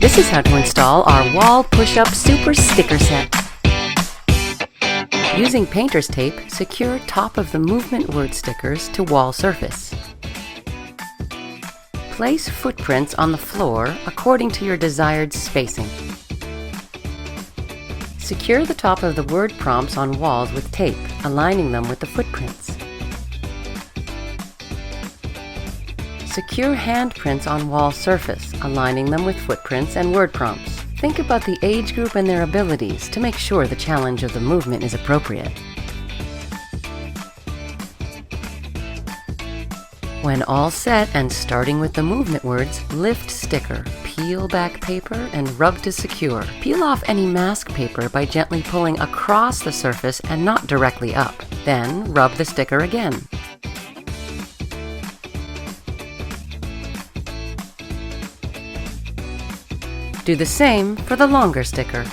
This is how to install our wall push-up super sticker set. Using painter's tape, secure top of the movement word stickers to wall surface. Place footprints on the floor according to your desired spacing. Secure the top of the word prompts on walls with tape, aligning them with the footprints. Secure handprints on wall surface, aligning them with footprints and word prompts. Think about the age group and their abilities to make sure the challenge of the movement is appropriate. When all set and starting with the movement words, lift sticker, peel back paper and rub to secure. Peel off any mask paper by gently pulling across the surface and not directly up. Then rub the sticker again. Do the same for the longer sticker.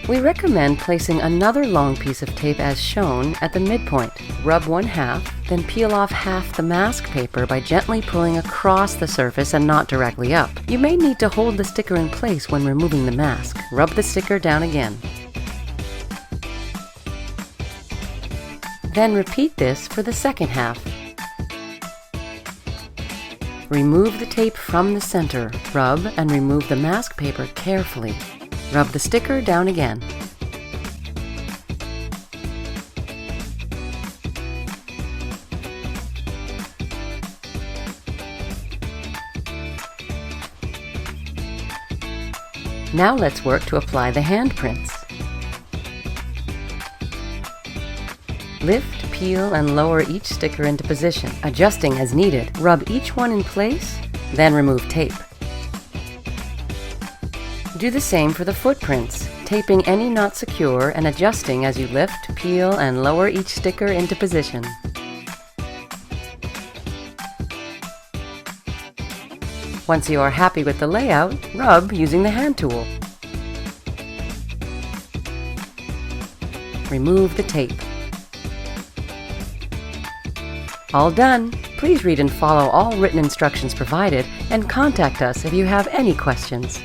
We recommend placing another long piece of tape as shown at the midpoint. Rub one half, then peel off half the mask paper by gently pulling across the surface and not directly up. You may need to hold the sticker in place when removing the mask. Rub the sticker down again. Then repeat this for the second half. Remove the tape from the center. Rub and remove the mask paper carefully. Rub the sticker down again. Now let's work to apply the handprints. Lift, peel, and lower each sticker into position, adjusting as needed. Rub each one in place, then remove tape. Do the same for the footprints, taping any not secure and adjusting as you lift, peel, and lower each sticker into position. Once you are happy with the layout, rub using the hand tool. Remove the tape. All done! Please read and follow all written instructions provided and contact us if you have any questions.